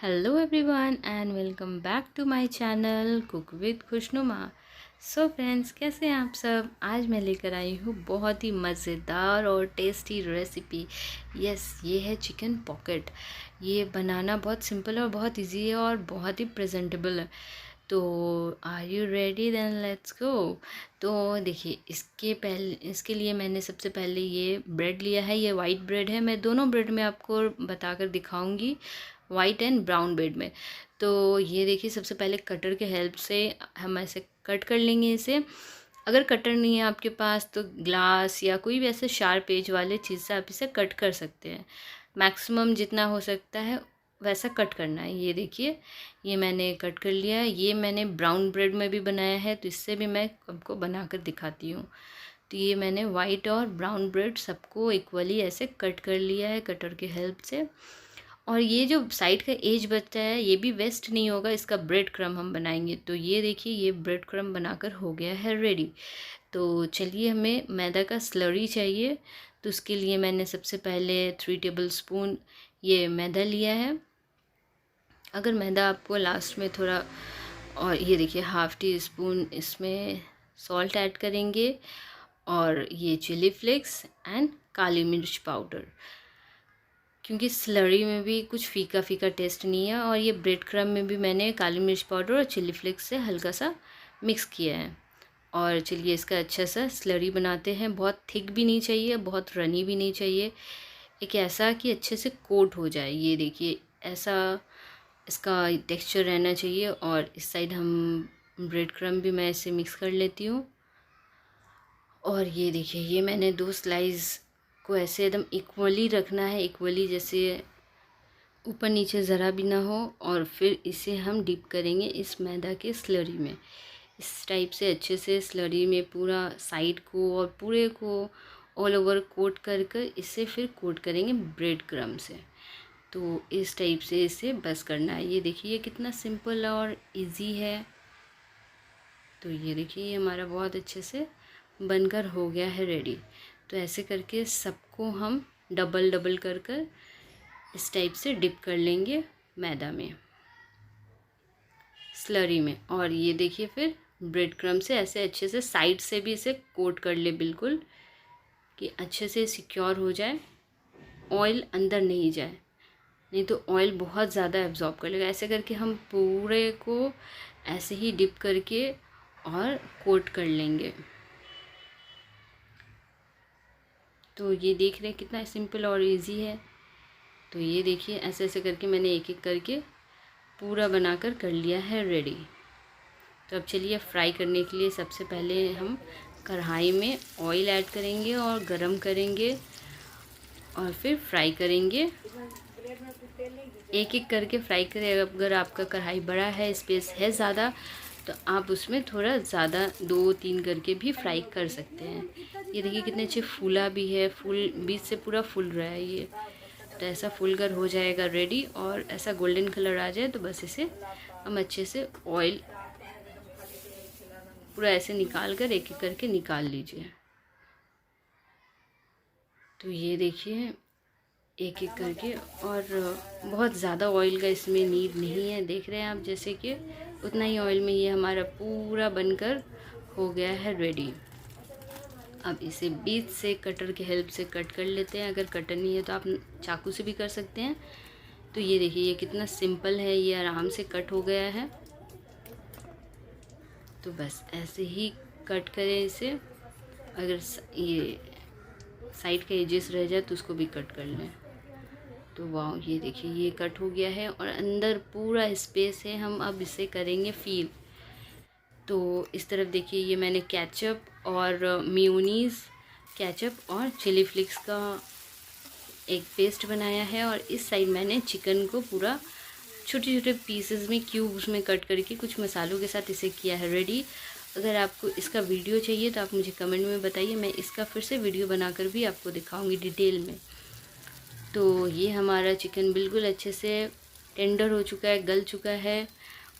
Hello everyone and welcome back to my channel cook with Khushnuma. So friends, कैसे हैं आप सब। आज मैं लेकर आई हूँ बहुत ही मज़ेदार और टेस्टी रेसिपी। यस, ये है चिकन पॉकेट। ये बनाना बहुत सिंपल और बहुत इजी है और बहुत ही प्रेजेंटेबल है। तो are you ready? Then let's go. तो देखिए, इसके लिए मैंने सबसे पहले ये ब्रेड लिया है। ये वाइट ब्रेड है। मैं दोनों ब्रेड में आपको बताकर दिखाऊंगी, वाइट एंड ब्राउन ब्रेड में। तो ये देखिए, सबसे पहले कटर के हेल्प से हम ऐसे कट कर लेंगे इसे। अगर कटर नहीं है आपके पास तो ग्लास या कोई भी ऐसे शार्प एज वाले चीज़ से आप इसे कट कर सकते हैं। मैक्सिमम जितना हो सकता है वैसा कट करना है। ये देखिए, ये मैंने कट कर लिया है। ये मैंने ब्राउन ब्रेड में भी बनाया है, तो इससे भी मैं आपको बना कर दिखाती हूँ। तो ये मैंने वाइट और ब्राउन ब्रेड सबको इक्वली ऐसे कट कर लिया है कटर के हेल्प से। और ये जो साइड का एज बचता है ये भी वेस्ट नहीं होगा, इसका ब्रेड क्रम्ब हम बनाएंगे। तो ये देखिए, ये ब्रेड क्रम्ब बनाकर हो गया है रेडी। तो चलिए, हमें मैदा का स्लरी चाहिए। तो उसके लिए मैंने सबसे पहले 3 टेबल स्पून ये मैदा लिया है। अगर मैदा आपको लास्ट में थोड़ा, और ये देखिए 1/2 टी स्पून इसमें सॉल्ट ऐड करेंगे, और ये चिली फ्लेक्स एंड काली मिर्च पाउडर, क्योंकि स्लरी में भी कुछ फीका फीका टेस्ट नहीं है। और ये ब्रेड क्रम्ब में भी मैंने काली मिर्च पाउडर और चिली फ्लेक्स से हल्का सा मिक्स किया है। और चलिए, इसका अच्छा सा स्लरी बनाते हैं। बहुत थिक भी नहीं चाहिए, बहुत रनी भी नहीं चाहिए, एक ऐसा कि अच्छे से कोट हो जाए। ये देखिए, ऐसा इसका टेक्सचर रहना चाहिए। और इस साइड हम ब्रेड क्रम्ब भी मैं इसे मिक्स कर लेती हूँ। और ये देखिए, ये मैंने 2 स्लाइस को ऐसे एकदम इक्वली रखना है, इक्वली, जैसे ऊपर नीचे ज़रा भी ना हो। और फिर इसे हम डिप करेंगे इस मैदा के स्लरी में। इस टाइप से अच्छे से स्लरी में पूरा साइड को और पूरे को ऑल ओवर कोट कर कर इसे फिर कोट करेंगे ब्रेड क्रम्ब से। तो इस टाइप से इसे बस करना है। ये देखिए, ये कितना सिंपल और इजी है। तो ये देखिए, ये हमारा बहुत अच्छे से बनकर हो गया है रेडी। तो ऐसे करके सबको हम डबल डबल कर कर इस टाइप से डिप कर लेंगे मैदा में, स्लरी में। और ये देखिए, फिर ब्रेड क्रम्ब से ऐसे अच्छे से साइड से भी इसे कोट कर ले, बिल्कुल कि अच्छे से सिक्योर हो जाए, ऑयल अंदर नहीं जाए, नहीं तो ऑयल बहुत ज़्यादा एब्जॉर्ब कर लेगा। ऐसे करके हम पूरे को ऐसे ही डिप करके और कोट कर लेंगे। तो ये देख रहे हैं कितना सिंपल और इजी है। तो ये देखिए, ऐसे ऐसे करके मैंने एक एक करके पूरा बनाकर कर लिया है रेडी। तो अब चलिए, फ्राई करने के लिए सबसे पहले हम कढ़ाई में ऑयल ऐड करेंगे और गरम करेंगे, और फिर फ्राई करेंगे। एक एक करके फ्राई करें। अगर आपका कढ़ाई बड़ा है, स्पेस है ज़्यादा, तो आप उसमें थोड़ा ज़्यादा 2-3 करके भी फ्राई कर सकते हैं। ये देखिए, कितने अच्छे फूला भी है, फूल बीच से पूरा फूल रहा है ये। तो ऐसा फूल कर हो जाएगा रेडी, और ऐसा गोल्डन कलर आ जाए तो बस इसे हम अच्छे से ऑयल पूरा ऐसे निकाल कर एक एक करके निकाल लीजिए। तो ये देखिए, एक एक करके। और बहुत ज़्यादा ऑयल का इसमें नीड नहीं है, देख रहे हैं आप, जैसे कि उतना ही ऑयल में ये हमारा पूरा बनकर हो गया है रेडी। अब इसे बीच से कटर के हेल्प से कट कर लेते हैं। अगर कटर नहीं है तो आप चाकू से भी कर सकते हैं। तो ये देखिए, ये कितना सिंपल है, ये आराम से कट हो गया है। तो बस ऐसे ही कट करें इसे। अगर ये साइड के एजेस रह जाए तो उसको भी कट कर लें। तो वाह, ये देखिए, ये कट हो गया है और अंदर पूरा स्पेस है। हम अब इसे करेंगे फील। तो इस तरफ देखिए, ये मैंने केचप और मेयोनीज़, केचप और चिली फ्लेक्स का एक पेस्ट बनाया है। और इस साइड मैंने चिकन को पूरा छोटे छोटे पीसेस में, क्यूब्स में कट करके कुछ मसालों के साथ इसे किया है रेडी। अगर आपको इसका वीडियो चाहिए तो आप मुझे कमेंट में बताइए, मैं इसका फिर से वीडियो बनाकर भी आपको दिखाऊंगी डिटेल में। तो ये हमारा चिकन बिल्कुल अच्छे से टेंडर हो चुका है, गल चुका है,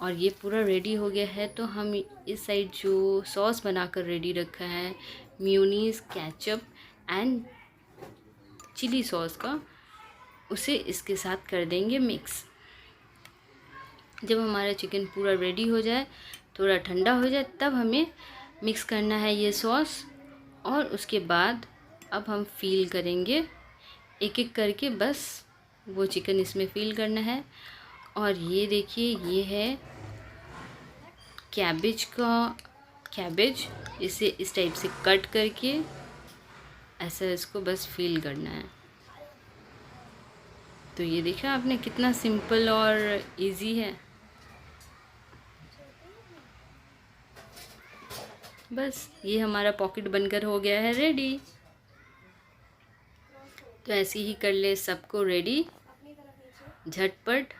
और ये पूरा रेडी हो गया है। तो हम इस साइड जो सॉस बनाकर रेडी रखा है, mayonnaise, ketchup and chilli sauce का, उसे इसके साथ कर देंगे मिक्स। जब हमारा चिकन पूरा रेडी हो जाए, थोड़ा ठंडा हो जाए, तब हमें मिक्स करना है ये सॉस। और उसके बाद अब हम फ़िल करेंगे एक एक करके, बस वो चिकन इसमें फ़िल करना है। और ये देखिए, ये है कैबेज, इसे इस टाइप से कट करके ऐसा इसको बस फ़िल करना है। तो ये देखा आपने कितना सिंपल और इजी है। बस ये हमारा पॉकेट बनकर हो गया है रेडी। तो ऐसे ही कर ले सबको रेडी झटपट।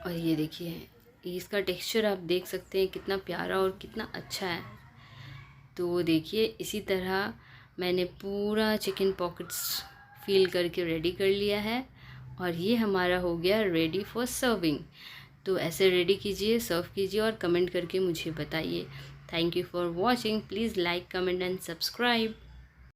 और ये देखिए, इसका टेक्सचर आप देख सकते हैं कितना प्यारा और कितना अच्छा है। तो देखिए, इसी तरह मैंने पूरा चिकन पॉकेट्स फ़िल करके रेडी कर लिया है। और ये हमारा हो गया रेडी फॉर सर्विंग। तो ऐसे रेडी कीजिए, सर्व कीजिए और कमेंट करके मुझे बताइए। Thank you for watching. Please like, comment and subscribe.